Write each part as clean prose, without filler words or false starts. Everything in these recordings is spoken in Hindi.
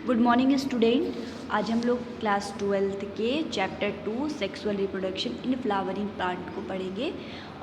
Good morning student. आज हम लोग क्लास 12th के chapter 2 sexual reproduction in flowering plant को पढ़ेंगे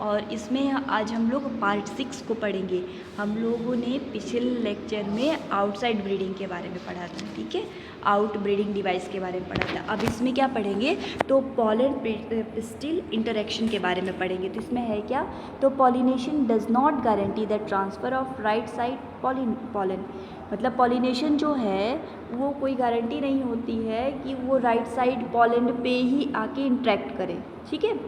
और इसमें आज हम लोग पार्ट 6 को पढ़ेंगे। हम लोगों ने पिछले लेक्चर में आउटसाइड ब्रीडिंग के बारे में पढ़ा था, ठीक है, आउट ब्रीडिंग डिवाइस के बारे में पढ़ा था। अब इसमें क्या पढ़ेंगे तो पॉलन पिस्टिल इंटरेक्शन के बारे में पढ़ेंगे। तो इसमें है क्या, तो pollination does not guarantee the transfer of right side pollen, मतलब पॉलिनेशन जो है वो कोई गारंटी नहीं होती है कि वो राइट साइड पॉलन पे ही आके इंटरेक्ट करे, ठीक है।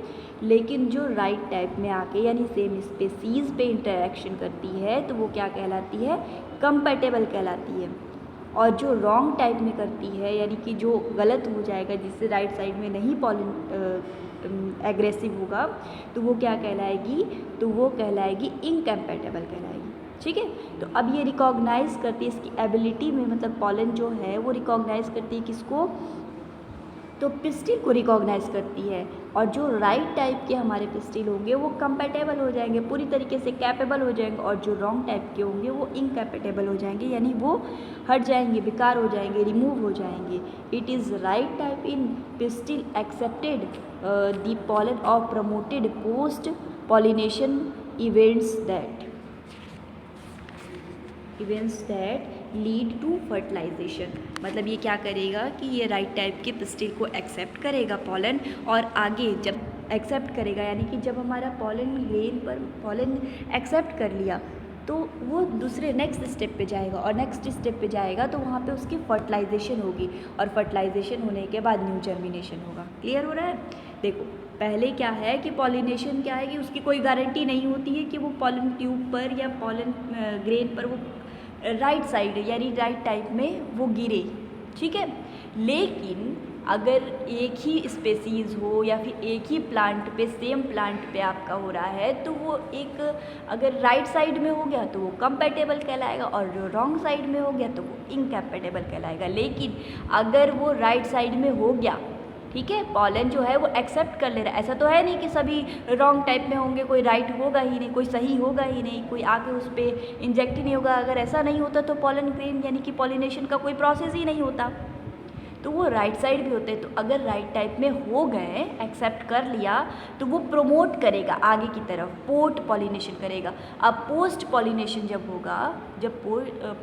लेकिन जो राइट टाइप में आके यानी सेम स्पेसीज़ पे इंटरेक्शन करती है तो वो क्या कहलाती है, कंपैटिबल कहलाती है। और जो रॉन्ग टाइप में करती है यानी कि जो गलत हो जाएगा, जिससे राइट साइड में नहीं पॉलन एग्रेसिव होगा, तो वो क्या कहलाएगी, तो वो कहलाएगी इनकम्पैटिबल कहलाएगी, ठीक है। तो अब ये रिकॉग्नाइज़ करती है, इसकी एबिलिटी में मतलब पॉलन जो है वो रिकॉग्नाइज़ करती है किसको, तो पिस्टिल को रिकॉग्नाइज़ करती है। और जो राइट टाइप के हमारे पिस्टिल होंगे वो कंपैटिबल हो जाएंगे, पूरी तरीके से कैपेबल हो जाएंगे, और जो रॉन्ग टाइप के होंगे वो इनकैपेबल हो जाएंगे, यानी वो हट जाएंगे, बेकार हो जाएंगे, रिमूव हो जाएंगे। It is right type in pistil accepted the pollen of promoted post pollination events that lead to fertilization. मतलब ये क्या करेगा कि ये राइट टाइप के पिस्टिल को एक्सेप्ट करेगा पॉलन, और आगे जब एक्सेप्ट करेगा यानी कि जब हमारा पॉलन ग्रेन पर पॉलन एक्सेप्ट कर लिया तो वो दूसरे नेक्स्ट स्टेप पे जाएगा, और नेक्स्ट स्टेप पे जाएगा तो वहाँ पे उसकी फर्टिलाइजेशन होगी, और फर्टिलाइजेशन होने के बाद न्यू जर्मिनेशन होगा। क्लियर हो रहा है? देखो पहले क्या है कि पॉलिनेशन क्या है कि उसकी कोई गारंटी नहीं होती है कि वो पॉलन ट्यूब पर या पॉलन ग्रेन पर वो राइट साइड यानी राइट टाइप में वो गिरे, ठीक है। लेकिन अगर एक ही स्पेसीज़ हो या फिर एक ही प्लांट पे, सेम प्लांट पे आपका हो रहा है, तो वो एक अगर राइट साइड में हो गया तो वो कंपैटिबल कहलाएगा, और जो रॉन्ग साइड में हो गया तो वो इनकैपेबल कहलाएगा। लेकिन अगर वो राइट साइड में हो गया, ठीक है, पॉलन जो है वो एक्सेप्ट कर ले रहा है, ऐसा तो है नहीं कि सभी रॉन्ग टाइप में होंगे, कोई राइट होगा ही नहीं, कोई सही होगा ही नहीं, कोई आके उस पर इंजेक्ट ही नहीं होगा। अगर ऐसा नहीं होता तो पॉलन ग्रेन यानी कि पॉलिनेशन का कोई प्रोसेस ही नहीं होता, तो वो राइट साइड भी होते हैं। तो अगर राइट टाइप में हो गए, एक्सेप्ट कर लिया, तो वो प्रोमोट करेगा आगे की तरफ, पोस्ट पॉलिनेशन करेगा। अब पोस्ट पॉलिनेशन जब होगा, जब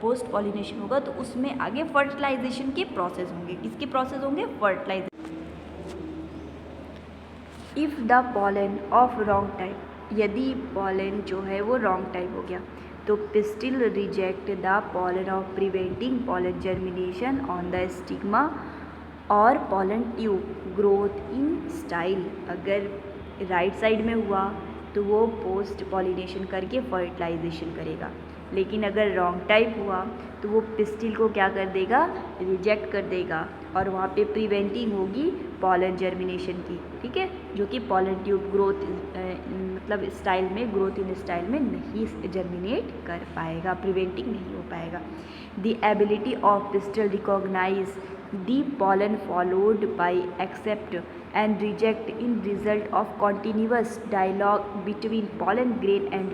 पोस्ट पॉलिनेशन होगा तो उसमें आगे फर्टिलाइजेशन के प्रोसेस होंगे। किसके प्रोसेस होंगे? Fertilisation. If the pollen of wrong type, यदि पॉलन जो है वो रॉन्ग टाइप हो गया तो pistil reject the pollen of preventing pollen germination on the stigma और pollen tube growth in style. अगर राइट साइड में हुआ तो वो पोस्ट पॉलिनेशन करके फर्टिलाइजेशन करेगा, लेकिन अगर रॉन्ग टाइप हुआ तो वो पिस्टिल को क्या कर देगा, रिजेक्ट कर देगा, और वहाँ पे प्रिवेंटिंग होगी पॉलन जर्मिनेशन की, ठीक है, जो कि पॉलन ट्यूब ग्रोथ मतलब स्टाइल में, ग्रोथ इन स्टाइल में नहीं जर्मिनेट कर पाएगा, प्रिवेंटिंग नहीं हो पाएगा। The ability of pistil recognize the pollen followed by accept and reject in result of continuous dialogue between pollen grain and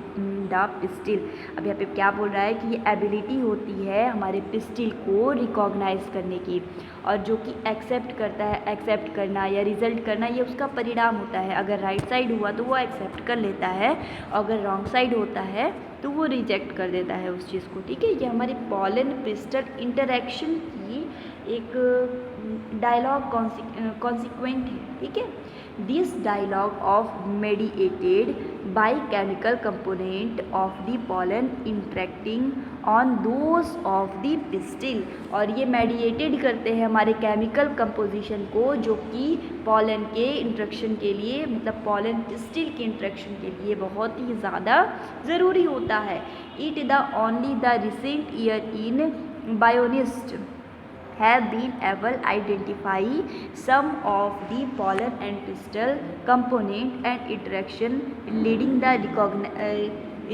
the pistil। अब यहाँ पे क्या बोल रहा है कि ये एबिलिटी होती है हमारे पिस्टिल को रिकॉग्नाइज करने की, और जो कि एक्सेप्ट करता है, एक्सेप्ट करना या रिजल्ट करना ये उसका परिणाम होता है। अगर राइट साइड हुआ तो वो एक्सेप्ट कर लेता है, अगर रॉन्ग साइड होता है तो वो रिजेक्ट कर देता है उस चीज़ को, ठीक है। ये हमारी पॉलन पिस्टल इंटरेक्शन की एक डायलॉग कॉन्सिक्वेंट है, ठीक है। This dialogue of mediated by chemical component of the pollen interacting on those of the pistil, और ये मेडिएटेड करते हैं हमारे केमिकल कंपोजिशन को, जो कि पॉलन के इंट्रैक्शन के लिए, मतलब पॉलन पिस्टिल के इंट्रैक्शन के लिए बहुत ही ज़्यादा ज़रूरी होता है। It the only the recent year in बायोनिस्ट have been able identify some of the pollen and pistil component and interaction leading the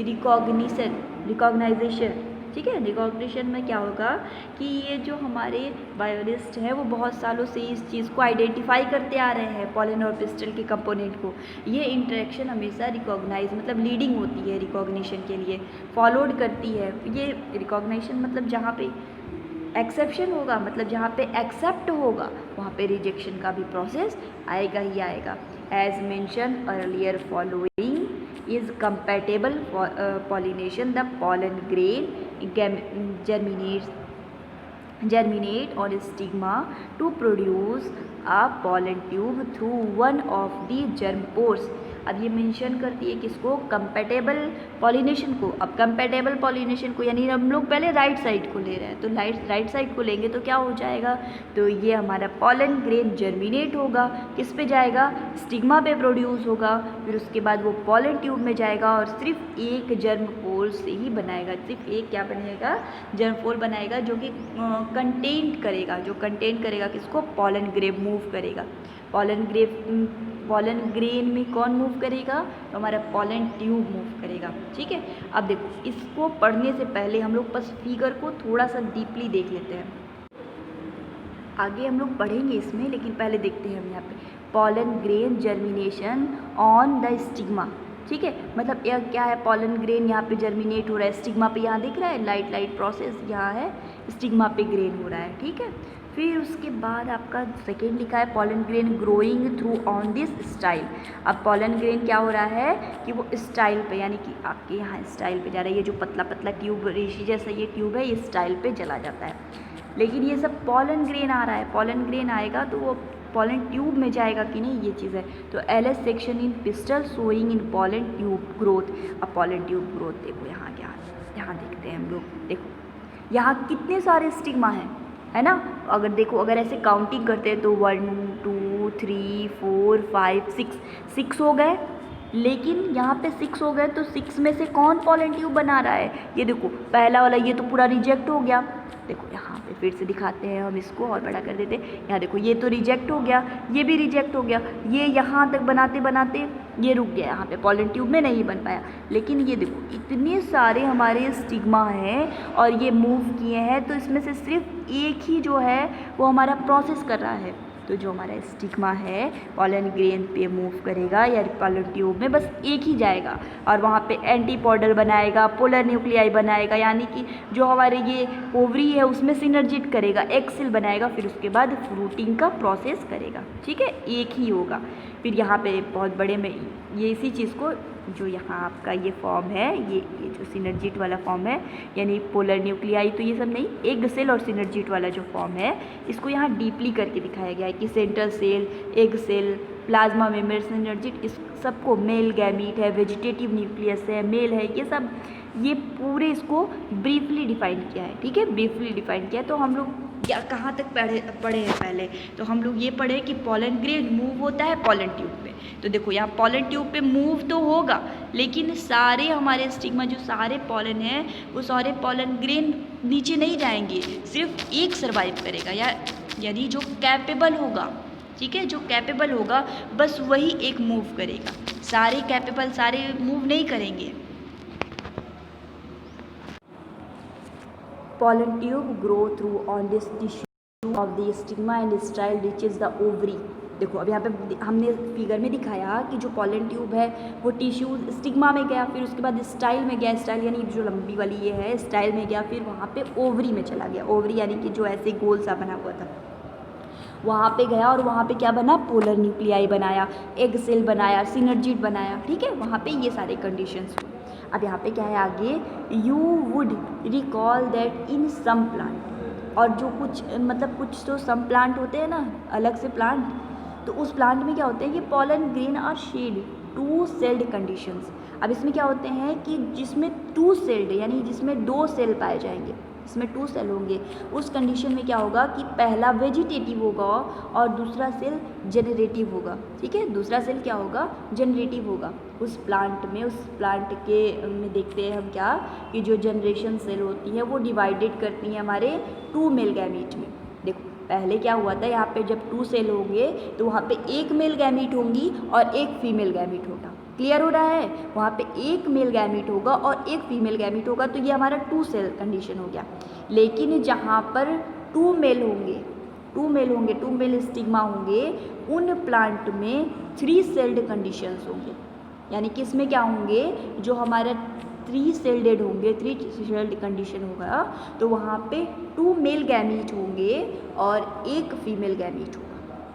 recognition, ठीक है। रिकॉग्निशन में क्या होगा कि ये जो हमारे बायोनिस्ट हैं वो बहुत सालों से इस चीज़ को आइडेंटिफाई करते आ रहे हैं, पॉलन और पिस्टल के कंपोनेंट को। ये इंटरेक्शन हमेशा रिकॉग्नाइज मतलब लीडिंग होती है, रिकॉग्निशन के लिए फॉलोड करती है। ये रिकॉग्निशन मतलब जहाँ पे एक्सेप्शन होगा, मतलब जहाँ पे एक्सेप्ट होगा वहाँ पे रिजेक्शन का भी प्रोसेस आएगा ही आएगा। As mention earlier following is compatible pollination the pollen grain germinate on stigma to produce a pollen tube through one of the germ pores। अब ये मेंशन करती है किसको, कंपैटिबल पॉलिनेशन को। अब कंपैटिबल पॉलिनेशन को यानी हम लोग पहले राइट साइड को ले रहे हैं, तो राइट साइड को लेंगे तो क्या हो जाएगा, तो ये हमारा पॉलन ग्रेन जर्मिनेट होगा, किस पे जाएगा, स्टिग्मा पे प्रोड्यूस होगा, फिर उसके बाद वो पॉलन ट्यूब में जाएगा और सिर्फ एक जर्म पोल से ही बनाएगा, सिर्फ एक क्या बनेगा, जर्म पोल बनाएगा जो कि कंटेंट करेगा किसको, पॉलन ग्रेन मूव करेगा। पॉलन ग्रेन में कौन मूव करेगा, तो हमारा पॉलन ट्यूब मूव करेगा। ठीक है, अब देखो इसको पढ़ने से पहले हम लोग बस फिगर को थोड़ा सा डीपली देख लेते हैं, आगे हम लोग पढ़ेंगे इसमें, लेकिन पहले देखते हैं हम यहाँ पे pollen grain germination on the stigma. ठीक है, मतलब यह क्या है, पॉलन ग्रेन यहाँ पे जर्मिनेट हो रहा है, स्टिग्मा पे यहाँ दिख रहा है लाइट प्रोसेस, यहाँ है स्टिग्मा पे ग्रेन हो रहा है। ठीक है, फिर उसके बाद आपका सेकेंड लिखा है pollen grain growing through on this style. अब पॉलन ग्रेन क्या हो रहा है कि वो स्टाइल पे, यानी कि आपके यहाँ स्टाइल पे जा रहा है, ये जो पतला पतला ट्यूब रेशी जैसा ये ट्यूब है, ये स्टाइल पे चला जाता है। लेकिन ये सब पॉलन ग्रेन आ रहा है, पॉलन ग्रेन आएगा तो वो पॉलन ट्यूब में जाएगा कि नहीं, ये चीज़ है। तो LS section in pistol showing in pollen tube growth. अब पॉलन ट्यूब ग्रोथ देखो यहाँ क्या, यहाँ देखते हैं हम लोग, देखो यहाँ कितने सारे स्टिग्मा हैं, है ना। अगर देखो, अगर ऐसे काउंटिंग करते हैं तो 1 2 3 4 5 6 हो गए, लेकिन यहाँ पे 6 हो गए तो 6 में से कौन पॉलन ट्यूब बना रहा है, ये देखो पहला वाला, ये तो पूरा रिजेक्ट हो गया। देखो यहाँ पे फिर से दिखाते हैं हम, इसको और बड़ा कर देते हैं, यहाँ देखो ये तो रिजेक्ट हो गया, ये भी रिजेक्ट हो गया, ये यहाँ तक बनाते बनाते ये रुक गया, यहाँ पे पॉलन ट्यूब में नहीं बन पाया। लेकिन ये देखो इतने सारे हमारे स्टिग्मा हैं और ये मूव किए हैं, तो इसमें से सिर्फ एक ही जो है वो हमारा प्रोसेस कर रहा है। तो जो हमारा स्टिग्मा है पॉलन ग्रेन पे मूव करेगा या पॉलन ट्यूब में बस एक ही जाएगा और वहाँ पे एंटीपोडल बनाएगा, पोलर न्यूक्लियाई बनाएगा, यानी कि जो हमारे ये ओवरी है उसमें सिनर्जिट करेगा, एक सेल बनाएगा, फिर उसके बाद फ्रूटिंग का प्रोसेस करेगा। ठीक है, एक ही होगा। फिर यहाँ पे बहुत बड़े में ये इसी चीज़ को, जो यहाँ आपका ये फॉर्म है, ये जो सिनर्जिट वाला फॉर्म है, यानी पोलर न्यूक्लियाई तो ये सब नहीं, एग सेल और सिनर्जिट वाला जो फॉर्म है, इसको यहाँ डीपली करके दिखाया गया है कि central cell, egg cell, plasma membrane, synergid, इस सबको मेल गैमीट है, वेजिटेटिव न्यूक्लियस है, मेल है, ये सब, ये पूरे इसको ब्रीफली डिफाइन किया है। ठीक है, ब्रीफली डिफाइन किया। तो हम लोग क्या कहाँ तक पढ़े हैं पहले, तो हम लोग ये पढ़े कि पॉलन ग्रेन मूव होता है पॉलन ट्यूब पे। तो देखो यहाँ पॉलन ट्यूब पे मूव तो होगा, लेकिन सारे हमारे स्टिग्मा जो सारे पॉलन हैं वो सारे पॉलन ग्रेन नीचे नहीं जाएंगे, सिर्फ एक सर्वाइव करेगा, यानी जो कैपेबल होगा। ठीक है, जो कैपेबल होगा बस वही एक मूव करेगा, सारे कैपेबल सारे मूव नहीं करेंगे। Pollen tube grow through on this tissue of the stigma and style reaches the ovary। देखो अब यहाँ पे हमने फिगर में दिखाया कि जो पॉलन ट्यूब है वो टिश्यू स्टिग्मा में गया, फिर उसके बाद स्टाइल में गया, स्टाइल यानी जो लंबी वाली ये है, स्टाइल में गया, फिर वहाँ पे ओवरी में चला गया। ओवरी यानी कि जो ऐसे गोल सा बना हुआ था, वहाँ पे गया और वहाँ पे क्या बना, पोलर न्यूक्लियाई बनाया, एग सेल बनाया, सिनर्जिट बनाया। ठीक है, वहाँ पे ये सारे कंडीशंस हुए। अब यहाँ पे क्या है आगे, you would recall that in some plant, और जो कुछ मतलब कुछ तो सम प्लांट होते हैं ना अलग से प्लांट, तो उस प्लांट में क्या होते हैं कि pollen grain are shed 2 celled conditions. अब इसमें क्या होते हैं कि जिसमें 2 सेल्ड यानी जिसमें 2 सेल पाए जाएंगे, इसमें 2 सेल होंगे, उस कंडीशन में क्या होगा कि पहला वेजिटेटिव होगा और दूसरा सेल जनरेटिव होगा। ठीक है, दूसरा सेल क्या होगा, जनरेटिव होगा। उस प्लांट में, उस प्लांट के में देखते हैं हम क्या कि जो जनरेशन सेल होती है वो डिवाइडेड करती हैं हमारे 2 मेल गैमीट में। देखो पहले क्या हुआ था, यहाँ पे जब 2 सेल होंगे तो वहाँ पे एक मेल गैमीट होंगी और एक फीमेल गैमीट होगा। क्लियर हो रहा है, वहाँ पे एक मेल गैमीट होगा और एक फीमेल गैमीट होगा, तो ये हमारा 2 सेल कंडीशन हो गया। लेकिन जहाँ पर 2 मेल होंगे, 2 मेल स्टिग्मा होंगे, उन प्लांट में 3 सेल्ड कंडीशंस होंगे, यानी कि इसमें क्या होंगे, जो हमारा 3 सेल्डेड होंगे, 3 सेल्ड कंडीशन होगा, तो वहाँ पे 2 मेल गैमीट होंगे और 1 फीमेल गैमीट होगा।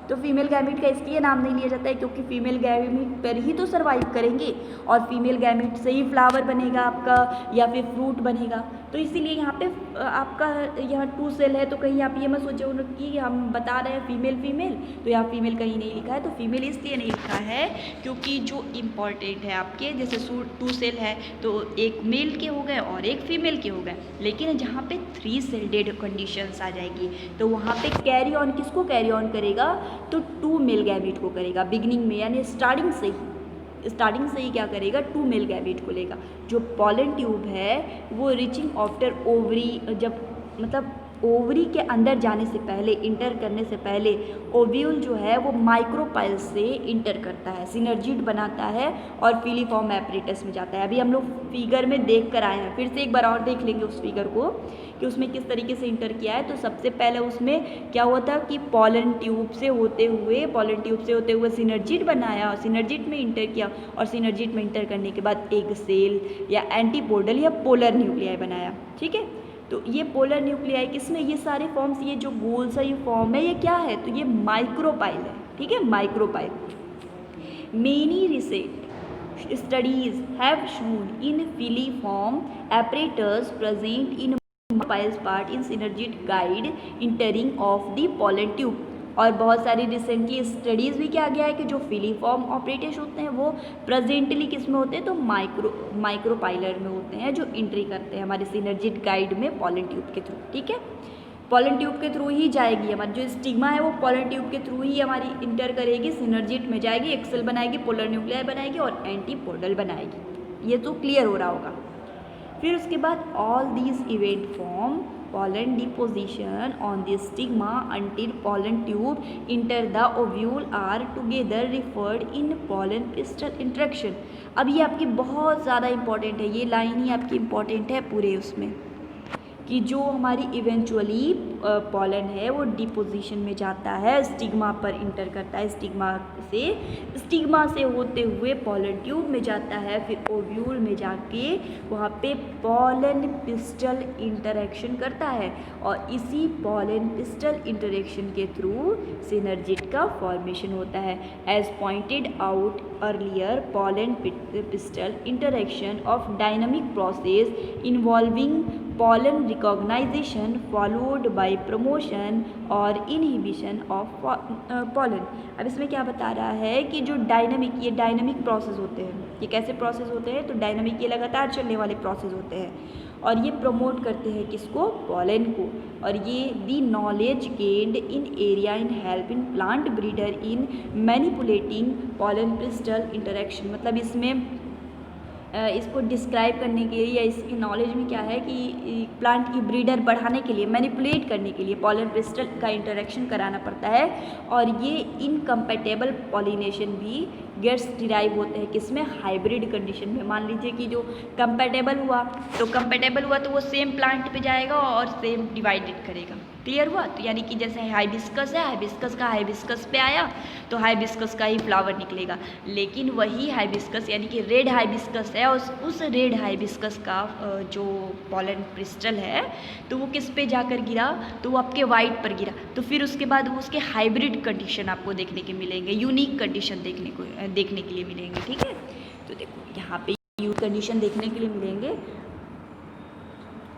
तो फीमेल गैमीट का इसलिए नाम नहीं लिया जाता है क्योंकि फीमेल गैमीट पर ही तो सर्वाइव करेंगे और फीमेल गैमीट से ही फ्लावर बनेगा आपका या फिर फ्रूट बनेगा। तो इसीलिए यहाँ पे आपका यहाँ 2 सेल है, तो कहीं आप ये मत सोचो कि हम बता रहे हैं फीमेल फीमेल, तो यहाँ फीमेल कहीं नहीं लिखा है। तो फीमेल इसलिए नहीं लिखा है क्योंकि जो इम्पॉर्टेंट है आपके, जैसे 2 सेल है तो 1 मेल के हो गए और 1 फीमेल के हो गए, लेकिन जहाँ पे 3 सेल्डेड कंडीशंस आ जाएगी तो वहाँ पे कैरी ऑन किसको कैरी ऑन करेगा, तो 2 मेल गैमीट को करेगा बिगिनिंग में, यानी स्टार्टिंग से ही क्या करेगा, 2 मेल गैमीट को लेगा। जो पॉलन ट्यूब है वो रीचिंग आफ्टर ओवरी, जब मतलब ओवरी के अंदर जाने से पहले, इंटर करने से पहले ओव्यूल जो है वो माइक्रोपाइल से इंटर करता है, सिनर्जिड बनाता है और फिलीफॉर्म एपरेटस में जाता है। अभी हम लोग फिगर में देख कर आए हैं, फिर से एक बार और देख लेंगे उस फिगर को कि उसमें किस तरीके से इंटर किया है। तो सबसे पहले उसमें क्या हुआ था कि पॉलन ट्यूब से होते हुए सिनर्जिड बनाया और सिनर्जिड में इंटर किया, और सिनर्जिड में इंटर करने के बाद एक सेल या एंटीपोडल या पोलर न्यूक्लियाई बनाया। ठीक है, तो ये पोलर न्यूक्लियाई किसमें, ये सारे फॉर्म्स, ये जो गोल सा ये फॉर्म है ये क्या है, तो ये माइक्रोपाइल है। ठीक है, micropyle. Many recent studies have shown in filiform apparatus present in monopiles part in synergid guide entering of the pollen tube। और बहुत सारी रिसेंटली स्टडीज़ भी क्या गया है कि जो फिलीफॉर्म ऑपरेटर्स होते हैं वो प्रेजेंटली किस में होते हैं, तो माइक्रोपाइलर में होते हैं, जो एंट्री करते हैं हमारे सिनर्जिड गाइड में पॉलन ट्यूब के थ्रू। ठीक है, पॉलन ट्यूब के थ्रू ही जाएगी हमारी जो स्टिग्मा है, वो पॉलन ट्यूब के थ्रू ही हमारी इंटर करेगी, सिनर्जिड में जाएगी, एक्सेल बनाएगी, पोलर न्यूक्लियाई बनाएगी और एंटीपोडल बनाएगी। ये तो क्लियर हो रहा होगा। फिर उसके बाद all these event form pollen deposition on the stigma until pollen tube enter the ovule are together referred in pollen pistil interaction। अब ये आपकी बहुत ज़्यादा इंपॉर्टेंट है, ये लाइन ही आपकी इंपॉर्टेंट है पूरे उसमें, कि जो हमारी इवेंचुअली पॉलन है वो डिपोजिशन में जाता है, स्टिग्मा पर इंटर करता है, स्टिग्मा से होते हुए पॉलन ट्यूब में जाता है, फिर ओव्यूल में जाके वहाँ पे पॉलन पिस्टल इंटरेक्शन करता है और इसी पॉलन पिस्टल इंटरेक्शन के थ्रू सिनर्जिड का फॉर्मेशन होता है। As pointed out earlier, pollen pistil interaction of dynamic process involving pollen recognition followed by promotion और inhibition of pollen। अब इसमें क्या बता रहा है कि जो ये डायनामिक प्रोसेस होते हैं, ये कैसे प्रोसेस होते हैं, तो डायनामिक ये लगातार चलने वाले प्रोसेस होते हैं और ये प्रमोट करते हैं किसको, पॉलन को। और ये the knowledge gained in area in help in plant breeder in manipulating pollen pistil interaction. मतलब इसमें इसको डिस्क्राइब करने के लिए या इसकी नॉलेज में क्या है कि प्लांट की ब्रीडर बढ़ाने के लिए, मैनिपुलेट करने के लिए पॉलन पिस्टल का इंटरेक्शन कराना पड़ता है। और ये इनकम्पैटिबल पॉलिनेशन भी गेट्स डिराइव होते हैं किसमें, हाइब्रिड कंडीशन में। मान लीजिए कि जो कंपैटिबल हुआ तो वो सेम प्लांट पे जाएगा और सेम डिवाइडेड करेगा। क्लियर हुआ, तो यानी कि जैसे हाइबिस्कस है, हाइबिस्कस पे आया तो हाइबिस्कस का ही फ्लावर निकलेगा, लेकिन वही हाइबिस्कस यानी कि रेड हाइबिस्कस है और उस रेड हाइबिस्कस का जो पॉलन क्रिस्टल है तो वो किस पे जाकर गिरा, तो वो आपके वाइट पर गिरा। तो फिर उसके बाद वो उसके हाइब्रिड कंडीशन आपको देखने के मिलेंगे, यूनिक कंडीशन देखने के लिए मिलेंगे। ठीक है, तो देखो यहाँ पे यूनिक कंडीशन देखने के लिए मिलेंगे।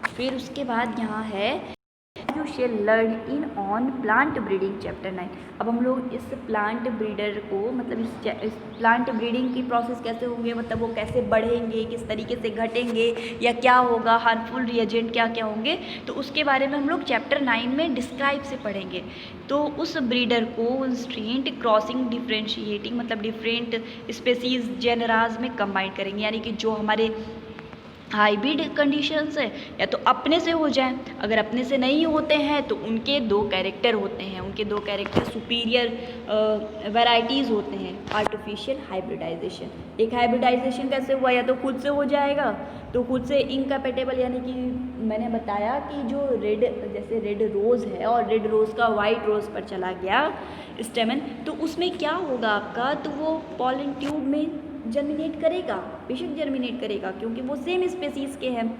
फिर उसके बाद यहाँ है you shell learn in on plant breeding chapter 9। अब हम लोग इस प्लांट ब्रीडर को, मतलब इस प्लांट ब्रीडिंग की प्रोसेस कैसे होंगे, मतलब वो कैसे बढ़ेंगे, किस तरीके से घटेंगे या क्या होगा, हार्मफुल रिएजेंट क्या क्या होंगे, तो उसके बारे में हम लोग चैप्टर 9 में डिस्क्राइब से पढ़ेंगे। तो उस ब्रीडर को स्ट्रेंट क्रॉसिंग डिफ्रेंशिएटिंग, मतलब डिफरेंट स्पेसीज जेनराज में कंबाइन करेंगे, यानी कि जो हमारे हाइब्रिड कंडीशंस है या तो अपने से हो जाएं, अगर अपने से नहीं होते हैं तो उनके 2 कैरेक्टर होते हैं, उनके 2 कैरेक्टर सुपीरियर वैराइटीज़ होते हैं। आर्टिफिशियल हाइब्रिडाइजेशन, एक हाइब्रिडाइजेशन कैसे हुआ, या तो खुद से हो जाएगा, तो खुद से इनकम्पैटिबल, यानी कि मैंने बताया कि जो जैसे रेड रोज़ है और रेड रोज़ का वाइट रोज़ पर चला गया स्टेमन, तो उसमें क्या होगा आपका, तो वो पॉलन ट्यूब में जर्मिनेट करेगा, बेशक जर्मिनेट करेगा, क्योंकि वो सेम स्पेसीज के हैं,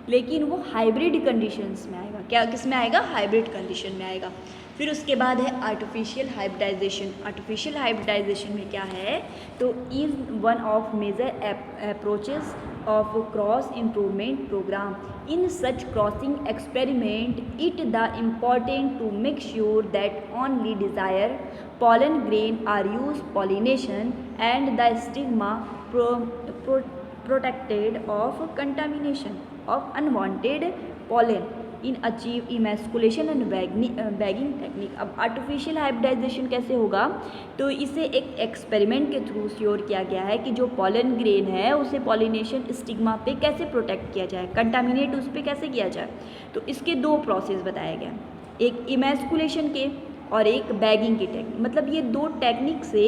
लेकिन वो हाइब्रिड कंडीशंस में आएगा। क्या किस में आएगा? हाइब्रिड कंडीशन में आएगा। फिर उसके बाद है आर्टिफिशियल हाइब्रिडाइजेशन। आर्टिफिशियल हाइब्रिडाइजेशन में क्या है? तो is one of major approaches of cross improvement program. In such crossing experiment, it the important to make sure that only desired pollen grain are used pollination and the stigma protected of contamination of unwanted pollen in achieve emasculation and bagging technique. अब आर्टिफिशियल हाइब्रिडाइजेशन कैसे होगा? तो इसे एक एक्सपेरिमेंट के थ्रू श्योर किया गया है कि जो पॉलन ग्रेन है उसे पॉलिनेशन स्टिग्मा पे कैसे प्रोटेक्ट किया जाए, कंटामिनेट उस पर कैसे किया जाए। तो इसके दो प्रोसेस बताए गए, एक इमेस्कुलेशन के और एक बैगिंग की टेक्निक। मतलब ये दो टेक्निक से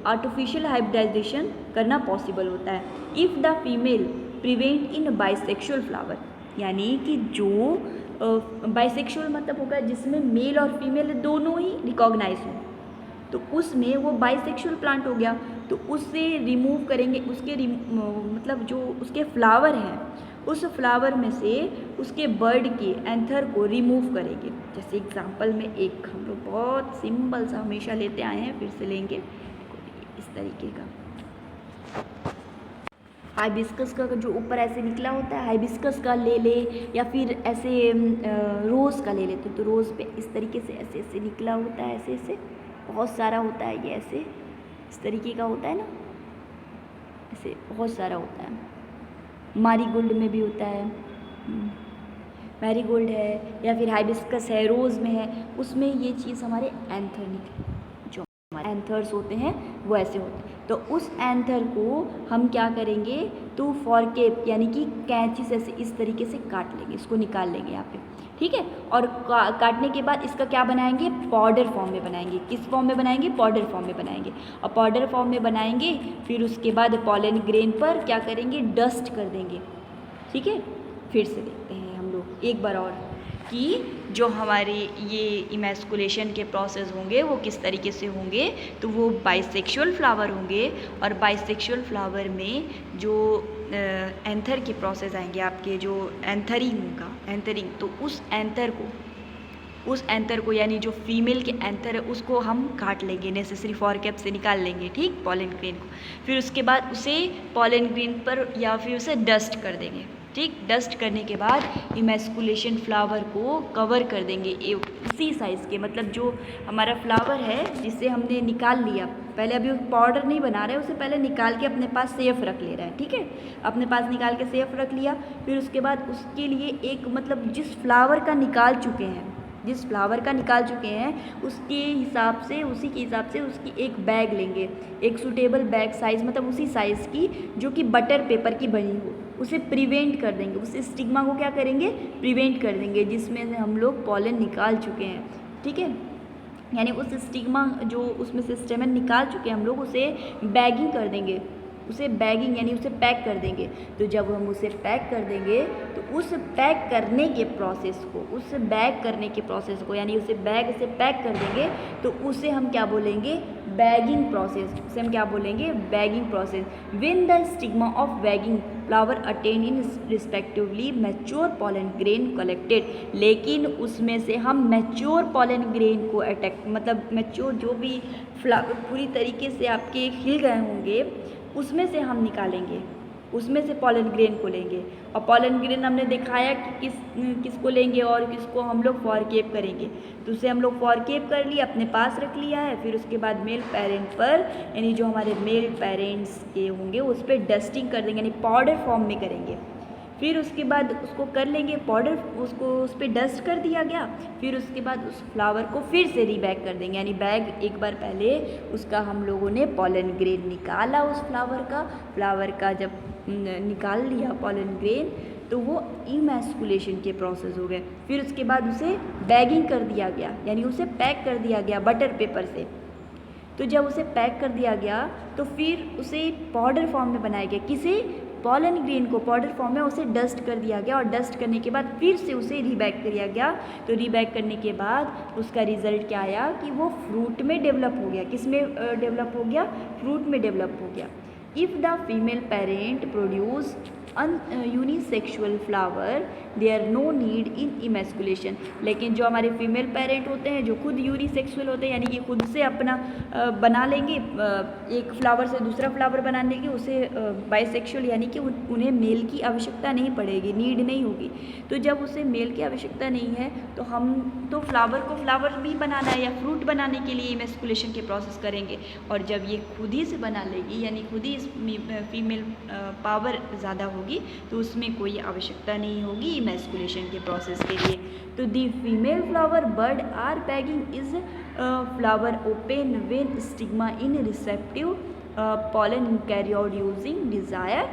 आर्टिफिशियल हाइब्रिडाइजेशन करना पॉसिबल होता है। If the female prevent in bisexual flower, यानी कि जो बाइसेक्सुअल मतलब होगा जिसमें मेल और फीमेल दोनों ही रिकॉग्नाइज हों, तो उसमें वो बाइसेक्सुअल प्लांट हो गया। तो उससे रिमूव करेंगे उसके मतलब जो उसके फ्लावर हैं उस फ्लावर में से उसके बर्ड के एंथर को रिमूव करेंगे। जैसे एग्जांपल में एक हम लोग बहुत सिंपल सा हमेशा लेते आए हैं, फिर से लेंगे इस तरीके का हाइबिस्कस का जो ऊपर ऐसे निकला होता है, हाइबिस्कस का ले ले या फिर ऐसे रोज़ का ले लेते तो रोज़ पे इस तरीके से ऐसे ऐसे निकला होता है, ऐसे ऐसे बहुत सारा होता है, ये ऐसे इस तरीके का होता है ना, ऐसे बहुत सारा होता है। मैरीगोल्ड में भी होता है, मैरीगोल्ड है या फिर हाइबिस्कस है, रोज़ में है, उसमें ये चीज़ हमारे एंथर निकले, जो हमारे एंथर्स होते हैं वो ऐसे होते हैं। तो उस एंथर को हम क्या करेंगे? तो फॉरकेप यानी कि कैंची से ऐसे इस तरीके से काट लेंगे, इसको निकाल लेंगे यहाँ पे, ठीक है। और काटने के बाद इसका क्या बनाएंगे? पाउडर फॉर्म में बनाएंगे। किस फॉर्म में बनाएंगे? पाउडर फॉर्म में बनाएंगे। और पाउडर फॉर्म में बनाएंगे, फिर उसके बाद पॉलन ग्रेन पर क्या करेंगे? डस्ट कर देंगे, ठीक है। फिर से देखते हैं हम लोग एक बार और कि जो हमारे ये इमेस्कुलेशन के प्रोसेस होंगे वो किस तरीके से होंगे। तो वो बाइसेक्सुअल फ्लावर होंगे और बाइसेक्सुअल फ्लावर में जो एंथर के प्रोसेस आएंगे, आपके जो एंथरिंग होगा, एंथरिंग, तो उस एंथर को यानी जो फीमेल के एंथर है उसको हम काट लेंगे, नेसेसरी फॉरकेप से निकाल लेंगे, ठीक, पॉलन ग्रेन को। फिर उसके बाद उसे पॉलन ग्रेन पर या फिर उसे डस्ट कर देंगे, ठीक। डस्ट करने के बाद इमेस्कुलेशन फ्लावर को कवर कर देंगे उसी साइज़ के, मतलब जो हमारा फ्लावर है जिसे हमने निकाल लिया पहले, अभी पाउडर नहीं बना रहे, उसे पहले निकाल के अपने पास सेफ रख ले रहा है, ठीक है। अपने पास निकाल के सेफ रख लिया। फिर उसके बाद उसके लिए एक मतलब जिस फ्लावर का निकाल चुके हैं उसके हिसाब से, उसी के हिसाब से उसकी एक बैग लेंगे, एक सूटेबल बैग साइज़, मतलब उसी साइज़ की जो कि बटर पेपर की बनी हो, उसे प्रिवेंट कर देंगे, उस स्टिग्मा को क्या करेंगे? प्रिवेंट कर देंगे, जिसमें से हम लोग पॉलन निकाल चुके हैं, ठीक है। यानी उस स्टिग्मा जो उसमें से स्टेमन निकाल चुके हैं हम लोग, उसे बैगिंग कर देंगे, उसे बैगिंग यानी उसे पैक कर देंगे। तो जब हम उसे पैक कर देंगे तो उस पैक करने के प्रोसेस को, उस बैग करने के प्रोसेस को, यानी उसे बैग से पैक कर देंगे तो उसे हम क्या बोलेंगे? Bagging process. उसे हम क्या बोलेंगे? Bagging process. When the stigma of bagging flower attain in respectively mature pollen grain collected, लेकिन उसमें से हम मैच्योर पॉलन ग्रेन को अटैक, मतलब मैच्योर जो भी फ्लावर पूरी तरीके से आपके खिल गए होंगे उसमें से हम निकालेंगे, उसमें से पॉलन ग्रेन को लेंगे। और पॉलन ग्रेन हमने दिखाया कि किसको लेंगे और किसको हम लोग फॉरकेप करेंगे। तो उसे हम लोग फॉरकेप कर लिया, अपने पास रख लिया है। फिर उसके बाद मेल पेरेंट पर, यानी जो हमारे मेल पेरेंट्स के होंगे उस पर डस्टिंग कर देंगे, यानी पाउडर फॉर्म में करेंगे। फिर उसके बाद उसको कर लेंगे पाउडर, उसको उस पर डस्ट कर दिया गया। फिर उसके बाद उस फ्लावर को फिर से रीबैग कर देंगे, यानी बैग एक बार पहले उसका हम लोगों ने पॉलन ग्रेन निकाला उस फ्लावर का जब निकाल लिया पॉलन ग्रेन तो वो इमेस्कुलेशन के प्रोसेस हो गए। फिर उसके बाद उसे बैगिंग कर दिया गया, यानी उसे पैक कर दिया गया बटर पेपर से। तो जब उसे पैक कर दिया गया तो फिर उसे पाउडर फॉर्म में बनाया गया। किसे? पॉलन ग्रेन को पाउडर फॉर्म में उसे डस्ट कर दिया गया और डस्ट करने के बाद फिर से उसे रीबैग किया गया। तो रीबैग करने के बाद उसका रिज़ल्ट क्या आया कि वो फ्रूट में डेवलप हो गया। किस में डेवलप हो गया? फ्रूट में डेवलप हो गया। If the female parent produce unisexual flower, there no need in emasculation. लेकिन जो हमारे फीमेल पेरेंट होते हैं जो खुद यूनिसेक्सुअल होते हैं, यानी कि खुद से अपना बना लेंगे, एक फ्लावर से दूसरा फ्लावर बनाने की, उसे बाइसेक्सुअल यानी कि उन्हें मेल की आवश्यकता नहीं पड़ेगी, नीड नहीं होगी। तो जब उसे मेल की आवश्यकता नहीं है तो हम तो फ्लावर को फ्लावर भी बनाना है या फ्रूट बनाने के लिए इमेस्कुलेशन के प्रोसेस करेंगे। और जब ये खुद ही से बना लेगी, यानी खुद ही फीमेल पावर ज़्यादा होगी, तो उसमें कोई आवश्यकता नहीं होगी इमेस्कुलेशन के प्रोसेस के लिए। तो the female flower bud are bagging is flower open when stigma in receptive pollen carry out using desired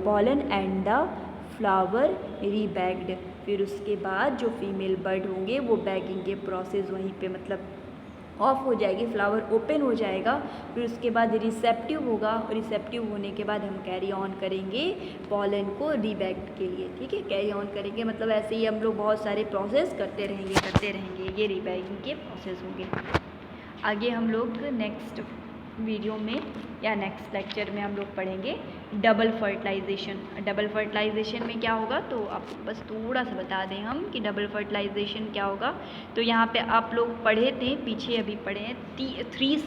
pollen and the flower rebagged. फिर उसके बाद जो फीमेल बर्ड होंगे वो बैगिंग के प्रोसेस वहीं पे मतलब ऑफ हो जाएगी, फ्लावर ओपन हो जाएगा। फिर उसके बाद रिसेप्टिव होगा, रिसेप्टिव होने के बाद हम कैरी ऑन करेंगे पॉलन को रीबैग्ड के लिए। ठीक है, कैरी ऑन करेंगे मतलब ऐसे ही हम लोग बहुत सारे प्रोसेस करते रहेंगे, ये रीबैगिंग के प्रोसेस होंगे। आगे हम लोग नेक्स्ट वीडियो में या नेक्स्ट लेक्चर में हम लोग पढ़ेंगे डबल फर्टिलाइजेशन। डबल फर्टिलाइजेशन में क्या होगा, तो आपको बस थोड़ा सा बता दें हम कि डबल फर्टिलाइजेशन क्या होगा। तो यहाँ पे आप लोग पढ़े थे, पीछे अभी पढ़े हैं 3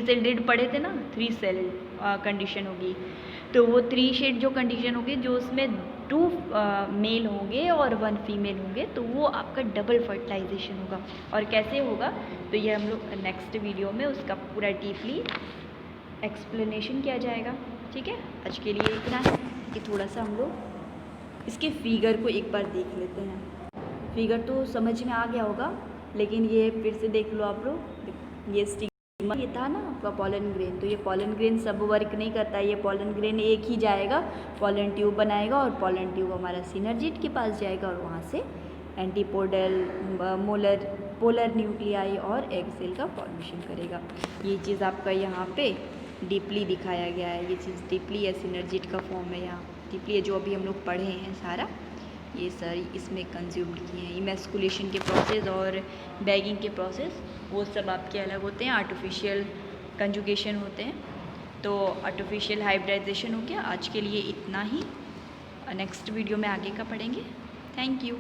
सेल्डेड पढ़े थे ना, 3 सेल कंडीशन होगी। तो वो 3 शेड जो कंडीशन होगी, जो उसमें 2 मेल होंगे और 1 फीमेल होंगे, तो वो आपका डबल फर्टिलाइजेशन होगा। और कैसे होगा, तो ये हम लोग नेक्स्ट वीडियो में उसका पूरा डीपली एक्सप्लेनेशन किया जाएगा। ठीक है, आज के लिए इतना है कि थोड़ा सा हम लोग इसके फिगर को एक बार देख लेते हैं। फिगर तो समझ में आ गया होगा, लेकिन ये फिर से देख लो आप लोग। ये स्टिग्मा ये था ना आपका पॉलन ग्रेन, तो ये पॉलन ग्रेन सब वर्क नहीं करता, ये पॉलन ग्रेन एक ही जाएगा, पॉलन ट्यूब बनाएगा और पॉलन ट्यूब हमारा सिनर्जिड के पास जाएगा और वहाँ से एंटीपोडल पोलर न्यूक्लियाई और एग सेल का फॉर्मेशन करेगा। ये चीज़ आपका यहाँ पे डीपली दिखाया गया है, ये चीज़ डीपली है, सिनर्जिड का फॉर्म है यहाँ डीपली है। जो अभी हम लोग पढ़े हैं सारा ये सारी इसमें कंज्यूम्ड किए हैं। इमेस्कुलेशन के प्रोसेस और बैगिंग के प्रोसेस वो सब आपके अलग होते हैं, आर्टिफिशियल कंजुगेशन होते हैं। तो आर्टिफिशियल हाइब्रिडाइजेशन हो गया। आज के लिए इतना ही, नेक्स्ट वीडियो में आगे का पढ़ेंगे। Thank you.